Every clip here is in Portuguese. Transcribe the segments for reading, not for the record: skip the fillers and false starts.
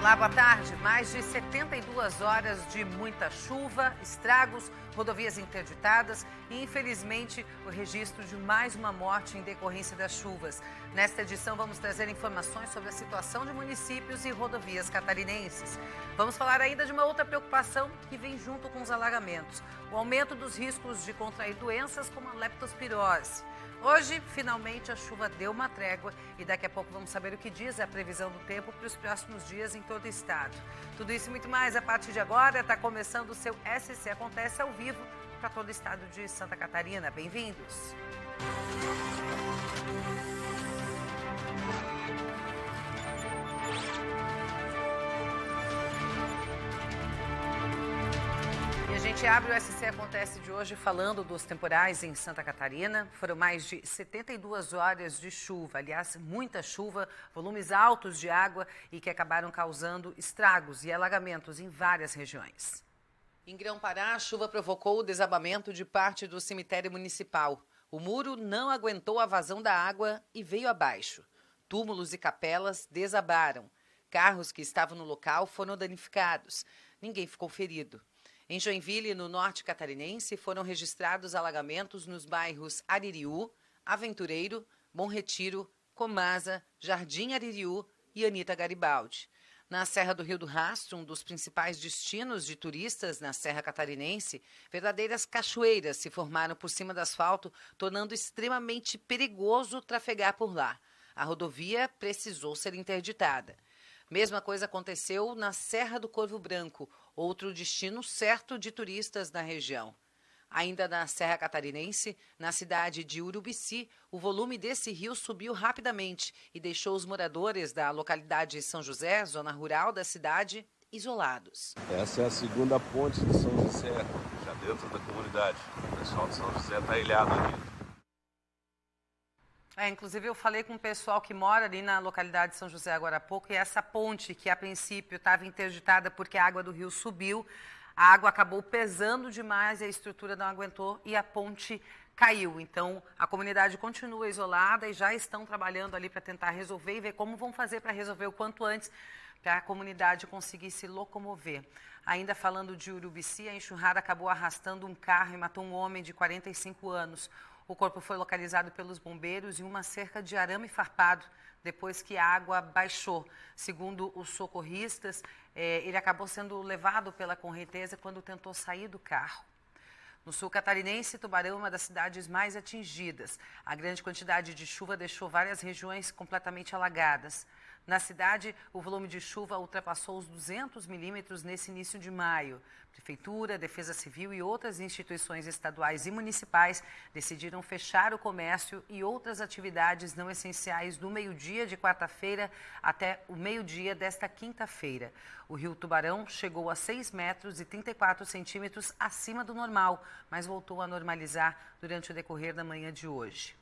Olá, boa tarde. Mais de 72 horas de muita chuva, estragos, rodovias interditadas e, infelizmente, o registro de mais uma morte em decorrência das chuvas. Nesta edição, vamos trazer informações sobre a situação de municípios e rodovias catarinenses. Vamos falar ainda de uma outra preocupação que vem junto com os alagamentos: o aumento dos riscos de contrair doenças como a leptospirose. Hoje, finalmente, a chuva deu uma trégua e daqui a pouco vamos saber o que diz a previsão do tempo para os próximos dias em todo o estado. Tudo isso e muito mais a partir de agora. Está começando o seu SC Acontece ao vivo para todo o estado de Santa Catarina. Bem-vindos! A gente abre o SC Acontece de hoje falando dos temporais em Santa Catarina. Foram mais de 72 horas de chuva, aliás, muita chuva, volumes altos de água e que acabaram causando estragos e alagamentos em várias regiões. Em Grão-Pará, a chuva provocou o desabamento de parte do cemitério municipal. O muro não aguentou a vazão da água e veio abaixo. Túmulos e capelas desabaram. Carros que estavam no local foram danificados. Ninguém ficou ferido. Em Joinville, no norte catarinense, foram registrados alagamentos nos bairros Aririú, Aventureiro, Bom Retiro, Comasa, Jardim Aririú e Anita Garibaldi. Na Serra do Rio do Rastro, um dos principais destinos de turistas na Serra Catarinense, verdadeiras cachoeiras se formaram por cima do asfalto, tornando extremamente perigoso trafegar por lá. A rodovia precisou ser interditada. Mesma coisa aconteceu na Serra do Corvo Branco, outro destino certo de turistas na região. Ainda na Serra Catarinense, na cidade de Urubici, o volume desse rio subiu rapidamente e deixou os moradores da localidade de São José, zona rural da cidade, isolados. Essa é a segunda ponte de São José, já dentro da comunidade. O pessoal de São José está ilhado aqui. Inclusive eu falei com o pessoal que mora ali na localidade de São José agora há pouco, e essa ponte que a princípio estava interditada porque a água do rio subiu, a água acabou pesando demais, a estrutura não aguentou e a ponte caiu. Então a comunidade continua isolada e já estão trabalhando ali para tentar resolver e ver como vão fazer para resolver o quanto antes, para a comunidade conseguir se locomover. Ainda falando de Urubici, a enxurrada acabou arrastando um carro e matou um homem de 45 anos. O corpo foi localizado pelos bombeiros em uma cerca de arame farpado, depois que a água baixou. Segundo os socorristas, ele acabou sendo levado pela correnteza quando tentou sair do carro. No sul catarinense, Tubarão é uma das cidades mais atingidas. A grande quantidade de chuva deixou várias regiões completamente alagadas. Na cidade, o volume de chuva ultrapassou os 200 milímetros nesse início de maio. Prefeitura, Defesa Civil e outras instituições estaduais e municipais decidiram fechar o comércio e outras atividades não essenciais do meio-dia de quarta-feira até o meio-dia desta quinta-feira. O rio Tubarão chegou a 6 metros e 34 centímetros acima do normal, mas voltou a normalizar durante o decorrer da manhã de hoje.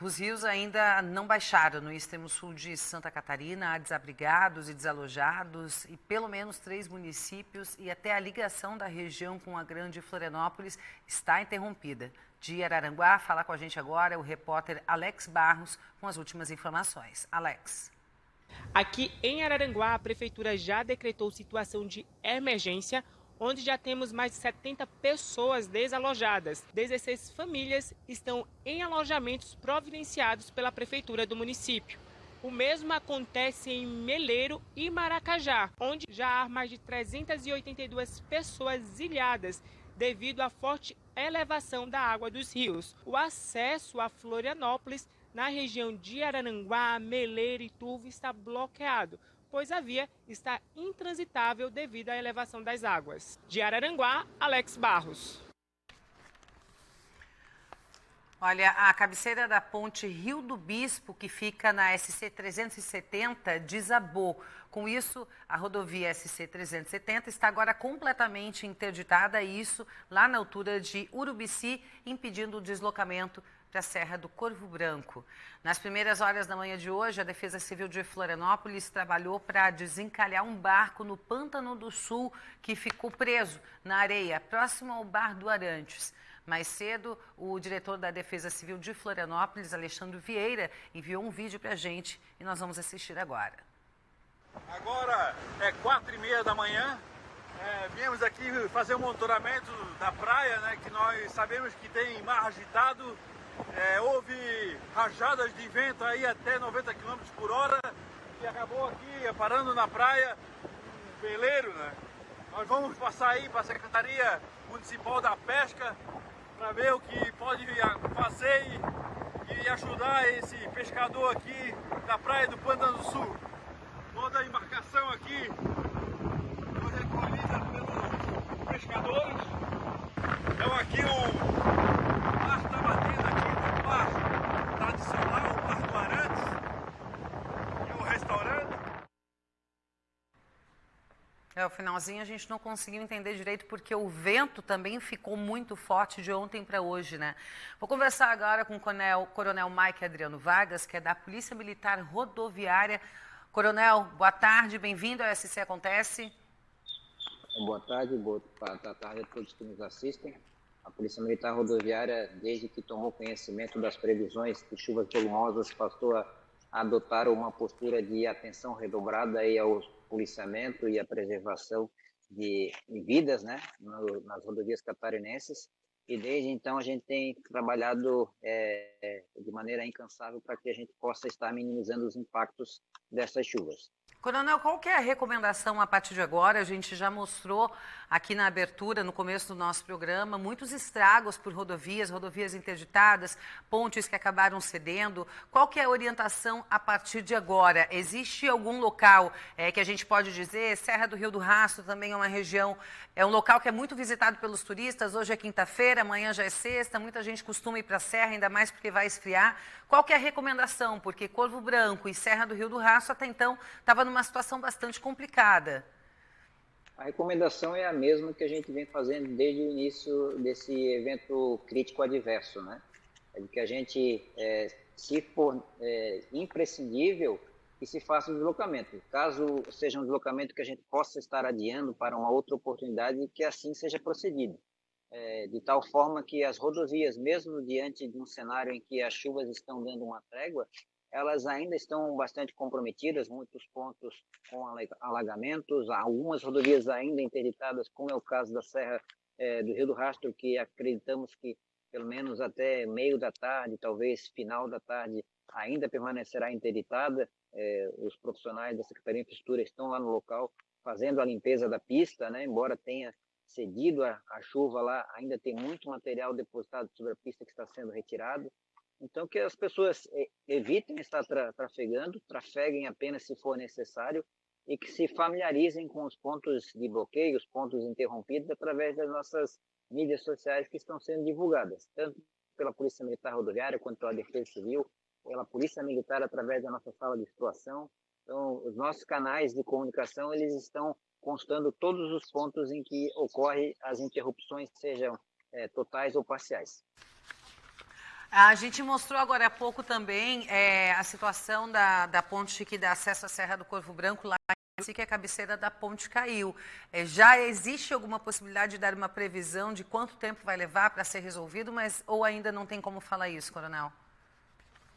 Os rios ainda não baixaram no extremo sul de Santa Catarina. Há desabrigados e desalojados e pelo menos 3 municípios e até a ligação da região com a Grande Florianópolis está interrompida. De Araranguá, fala com a gente agora o repórter Alex Barros com as últimas informações. Alex. Aqui em Araranguá, a prefeitura já decretou situação de emergência, onde já temos mais de 70 pessoas desalojadas. 16 famílias estão em alojamentos providenciados pela prefeitura do município. O mesmo acontece em Meleiro e Maracajá, onde já há mais de 382 pessoas ilhadas devido à forte elevação da água dos rios. O acesso a Florianópolis, na região de Araranguá, Meleiro e Turvo, está bloqueado, pois a via está intransitável devido à elevação das águas. De Araranguá, Alex Barros. Olha, a cabeceira da ponte Rio do Bispo, que fica na SC 370, desabou. Com isso, a rodovia SC 370 está agora completamente interditada, e isso lá na altura de Urubici, impedindo o deslocamento para a Serra do Corvo Branco. Nas primeiras horas da manhã de hoje, a Defesa Civil de Florianópolis trabalhou para desencalhar um barco no Pântano do Sul que ficou preso na areia, próximo ao Bar do Arantes. Mais cedo, o diretor da Defesa Civil de Florianópolis, Alexandre Vieira, enviou um vídeo para a gente e nós vamos assistir agora. Agora é 4h30 da manhã, viemos aqui fazer o monitoramento da praia, né, que nós sabemos que tem mar agitado, houve rajadas de vento aí até 90 km por hora, que acabou aqui parando na praia um veleiro, né. Nós vamos passar aí para a Secretaria Municipal da Pesca para ver o que pode fazer e ajudar esse pescador aqui da praia do Pantano do Sul. Toda a embarcação aqui foi recolhida pelos pescadores. Então aqui o mar está batendo aqui no bar tradicional, o Bar do Arantes, e o restaurante. O finalzinho a gente não conseguiu entender direito porque o vento também ficou muito forte de ontem para hoje, né? Vou conversar agora com o Coronel Mike Adriano Vargas, que é da Polícia Militar Rodoviária. Coronel, boa tarde, bem-vindo ao SC Acontece. Boa tarde a todos que nos assistem. A Polícia Militar Rodoviária, desde que tomou conhecimento das previsões de chuvas volumosas, passou a adotar uma postura de atenção redobrada aí ao policiamento e à preservação de vidas, né, nas rodovias catarinenses. E desde então a gente tem trabalhado de maneira incansável para que a gente possa estar minimizando os impactos dessas chuvas. Coronel, qual que é a recomendação a partir de agora? A gente já mostrou aqui na abertura, no começo do nosso programa, muitos estragos por rodovias interditadas, pontes que acabaram cedendo. Qual que é a orientação a partir de agora? Existe algum local que a gente pode dizer, Serra do Rio do Rastro também é uma região, é um local que é muito visitado pelos turistas, hoje é quinta-feira, amanhã já é sexta, muita gente costuma ir para a Serra, ainda mais porque vai esfriar. Qual que é a recomendação? Porque Corvo Branco e Serra do Rio do Rastro até então estava numa situação bastante complicada. A recomendação é a mesma que a gente vem fazendo desde o início desse evento crítico adverso, né? É de que a gente, se for imprescindível, que se faça o deslocamento. Caso seja um deslocamento que a gente possa estar adiando para uma outra oportunidade, que assim seja procedido. De tal forma que as rodovias, mesmo diante de um cenário em que as chuvas estão dando uma trégua, elas ainda estão bastante comprometidas, muitos pontos com alagamentos, algumas rodovias ainda interditadas, como é o caso da Serra do Rio do Rastro, que acreditamos que pelo menos até meio da tarde, talvez final da tarde, ainda permanecerá interditada. Os profissionais da Secretaria de Infraestrutura estão lá no local fazendo a limpeza da pista, né? Embora tenha cedido a chuva lá, ainda tem muito material depositado sobre a pista que está sendo retirado. Então, que as pessoas evitem estar trafegando, trafeguem apenas se for necessário e que se familiarizem com os pontos de bloqueio, os pontos interrompidos, através das nossas mídias sociais que estão sendo divulgadas, tanto pela Polícia Militar Rodoviária quanto pela Defesa Civil, pela Polícia Militar através da nossa sala de situação. Então, os nossos canais de comunicação, eles estão constando todos os pontos em que ocorrem as interrupções, sejam totais ou parciais. A gente mostrou agora há pouco também a situação da ponte que dá acesso à Serra do Corvo Branco, lá que a cabeceira da ponte caiu. Já existe alguma possibilidade de dar uma previsão de quanto tempo vai levar para ser resolvido, ou ainda não tem como falar isso, Coronel?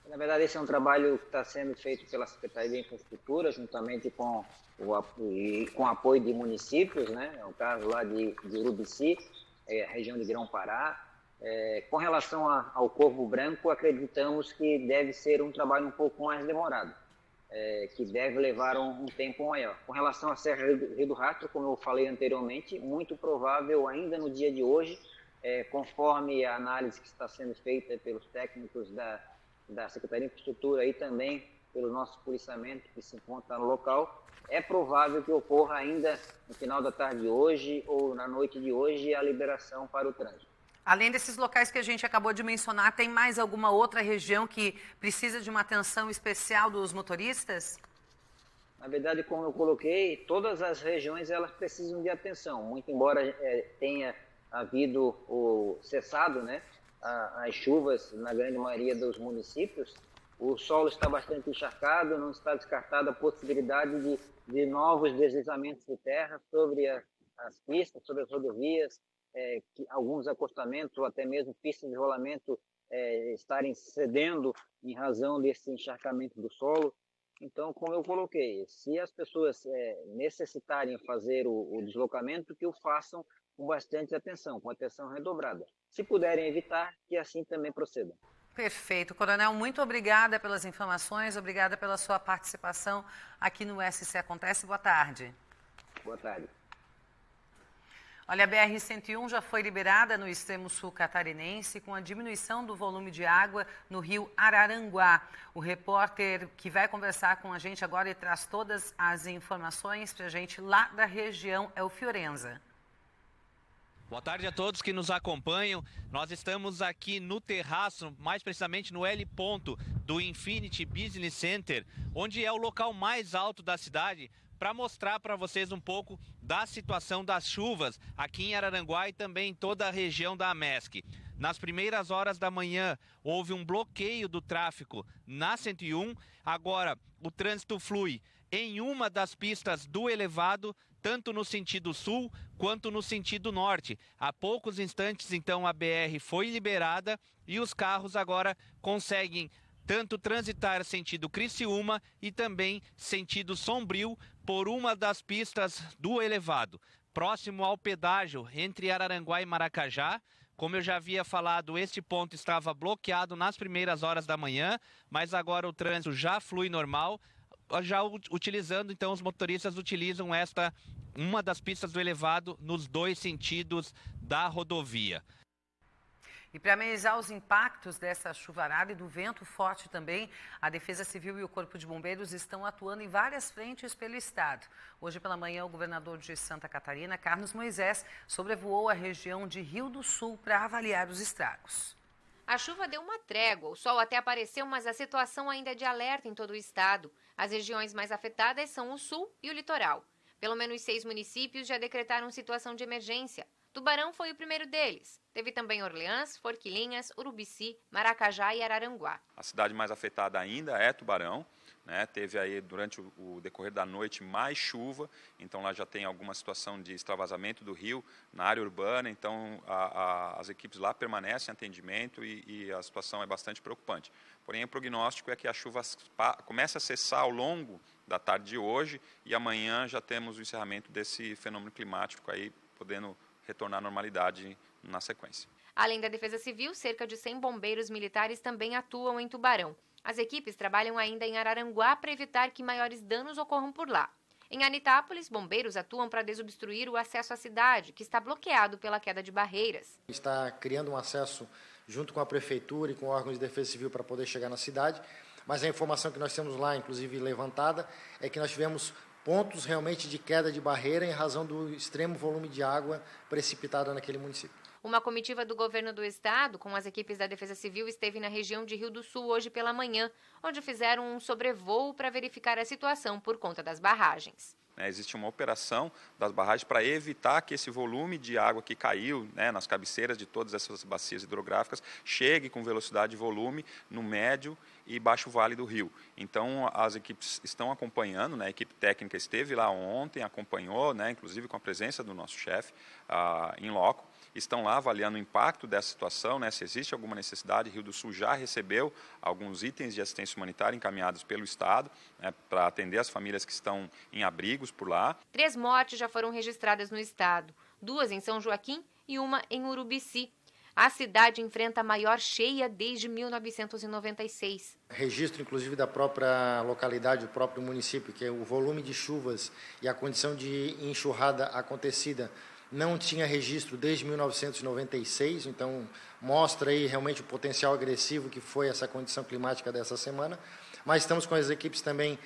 Na verdade, esse é um trabalho que está sendo feito pela Secretaria de Infraestrutura, juntamente com o apoio de municípios, né? É o caso lá de Urubici, região de Grão-Pará. Com relação ao Corvo Branco, acreditamos que deve ser um trabalho um pouco mais demorado, que deve levar um tempo maior. Com relação à Serra do Rio do Rastro, como eu falei anteriormente, muito provável ainda no dia de hoje, conforme a análise que está sendo feita pelos técnicos da Secretaria de Infraestrutura e também pelo nosso policiamento que se encontra no local, é provável que ocorra ainda no final da tarde de hoje ou na noite de hoje a liberação para o trânsito. Além desses locais que a gente acabou de mencionar, tem mais alguma outra região que precisa de uma atenção especial dos motoristas? Na verdade, como eu coloquei, todas as regiões elas precisam de atenção, muito embora tenha havido cessado, né, as chuvas na grande maioria dos municípios, o solo está bastante encharcado, não está descartada a possibilidade de novos deslizamentos de terra sobre as pistas, sobre as rodovias. que alguns acostamentos ou até mesmo pistas de rolamento estarem cedendo em razão desse encharcamento do solo. Então, como eu coloquei, se as pessoas necessitarem fazer o deslocamento, que o façam com bastante atenção, com atenção redobrada. Se puderem evitar, que assim também procedam. Perfeito. Coronel, muito obrigada pelas informações, obrigada pela sua participação aqui no SC Acontece. Boa tarde. Boa tarde. Olha, a BR-101 já foi liberada no extremo sul catarinense com a diminuição do volume de água no rio Araranguá. O repórter que vai conversar com a gente agora e traz todas as informações para a gente lá da região é o Fiorenza. Boa tarde a todos que nos acompanham. Nós estamos aqui no terraço, mais precisamente no L ponto do Infinity Business Center, onde é o local mais alto da cidade, para mostrar para vocês um pouco da situação das chuvas aqui em Araranguá e também em toda a região da AMESC. Nas primeiras horas da manhã houve um bloqueio do tráfego na 101, agora o trânsito flui em uma das pistas do elevado, tanto no sentido sul quanto no sentido norte. Há poucos instantes, então, a BR foi liberada e os carros agora conseguem tanto transitar sentido Criciúma e também sentido Sombrio por uma das pistas do elevado, próximo ao pedágio entre Araranguá e Maracajá. Como eu já havia falado, este ponto estava bloqueado nas primeiras horas da manhã, mas agora o trânsito já flui normal. Já utilizando, então, os motoristas utilizam uma das pistas do elevado nos dois sentidos da rodovia. E para amenizar os impactos dessa chuvarada e do vento forte também, a Defesa Civil e o Corpo de Bombeiros estão atuando em várias frentes pelo estado. Hoje pela manhã, o governador de Santa Catarina, Carlos Moisés, sobrevoou a região de Rio do Sul para avaliar os estragos. A chuva deu uma trégua, o sol até apareceu, mas a situação ainda é de alerta em todo o estado. As regiões mais afetadas são o sul e o litoral. Pelo menos 6 municípios já decretaram situação de emergência. Tubarão foi o primeiro deles. Teve também Orleans, Forquilinhas, Urubici, Maracajá e Araranguá. A cidade mais afetada ainda é Tubarão. Teve aí durante o decorrer da noite mais chuva, então lá já tem alguma situação de extravasamento do rio na área urbana, então as equipes lá permanecem em atendimento e a situação é bastante preocupante. Porém, o prognóstico é que a chuva começa a cessar ao longo da tarde de hoje e amanhã já temos o encerramento desse fenômeno climático aí, podendo retornar à normalidade na sequência. Além da Defesa Civil, cerca de 100 bombeiros militares também atuam em Tubarão. As equipes trabalham ainda em Araranguá para evitar que maiores danos ocorram por lá. Em Anitápolis, bombeiros atuam para desobstruir o acesso à cidade, que está bloqueado pela queda de barreiras. Está criando um acesso junto com a prefeitura e com órgãos de defesa civil para poder chegar na cidade, mas a informação que nós temos lá, inclusive levantada, é que nós tivemos pontos realmente de queda de barreira em razão do extremo volume de água precipitada naquele município. Uma comitiva do governo do estado, com as equipes da Defesa Civil, esteve na região de Rio do Sul hoje pela manhã, onde fizeram um sobrevoo para verificar a situação por conta das barragens. Existe uma operação das barragens para evitar que esse volume de água que caiu nas cabeceiras de todas essas bacias hidrográficas chegue com velocidade e volume no médio e baixo vale do rio. Então, as equipes estão acompanhando, a equipe técnica esteve lá ontem, acompanhou, inclusive com a presença do nosso chefe em loco. Estão lá avaliando o impacto dessa situação, se existe alguma necessidade. Rio do Sul já recebeu alguns itens de assistência humanitária encaminhados pelo Estado para atender as famílias que estão em abrigos por lá. 3 mortes já foram registradas no estado, 2 em São Joaquim e uma em Urubici. A cidade enfrenta a maior cheia desde 1996. Registro, inclusive, da própria localidade, do próprio município, que é o volume de chuvas e a condição de enxurrada acontecida não tinha registro desde 1996, então mostra aí realmente o potencial agressivo que foi essa condição climática dessa semana. Mas estamos com as equipes também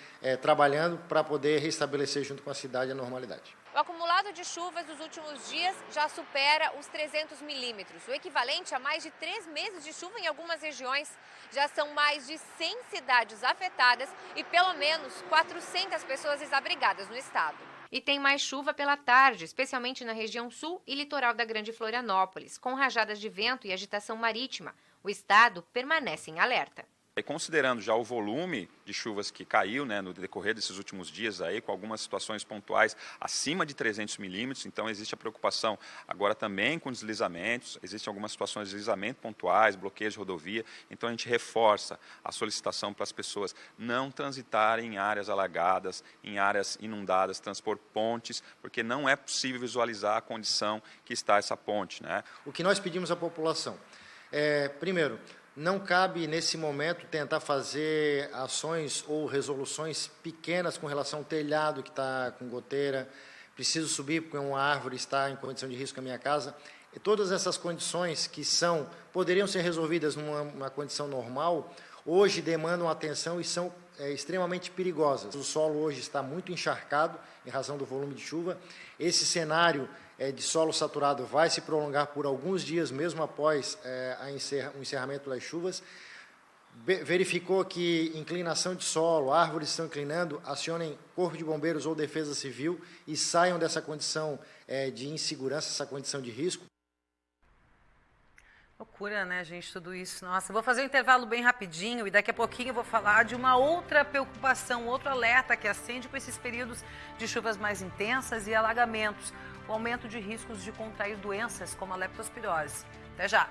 trabalhando para poder restabelecer junto com a cidade a normalidade. O acumulado de chuvas dos últimos dias já supera os 300 milímetros, o equivalente a mais de 3 meses de chuva em algumas regiões. Já são mais de 100 cidades afetadas e pelo menos 400 pessoas desabrigadas no estado. E tem mais chuva pela tarde, especialmente na região sul e litoral da Grande Florianópolis, com rajadas de vento e agitação marítima. O estado permanece em alerta. E considerando já o volume de chuvas que caiu, né, no decorrer desses últimos dias, aí, com algumas situações pontuais acima de 300 milímetros, então existe a preocupação agora também com deslizamentos, existem algumas situações de deslizamento pontuais, bloqueios de rodovia, então a gente reforça a solicitação para as pessoas não transitarem em áreas alagadas, em áreas inundadas, transpor pontes, porque não é possível visualizar a condição que está essa ponte, né? O que nós pedimos à população é, primeiro, não cabe, nesse momento, tentar fazer ações ou resoluções pequenas com relação ao telhado que está com goteira, preciso subir porque uma árvore está em condição de risco na minha casa. E todas essas condições que poderiam ser resolvidas numa condição normal, hoje demandam atenção e são extremamente perigosas. O solo hoje está muito encharcado em razão do volume de chuva. Esse cenário de solo saturado vai se prolongar por alguns dias, mesmo após o encerramento das chuvas. Verificou que inclinação de solo, árvores estão inclinando, acionem Corpo de Bombeiros ou Defesa Civil e saiam dessa condição de insegurança, essa condição de risco. Loucura, né, gente, tudo isso. Nossa, vou fazer um intervalo bem rapidinho e daqui a pouquinho eu vou falar de uma outra preocupação, outro alerta que acende com esses períodos de chuvas mais intensas e alagamentos, o aumento de riscos de contrair doenças como a leptospirose. Até já!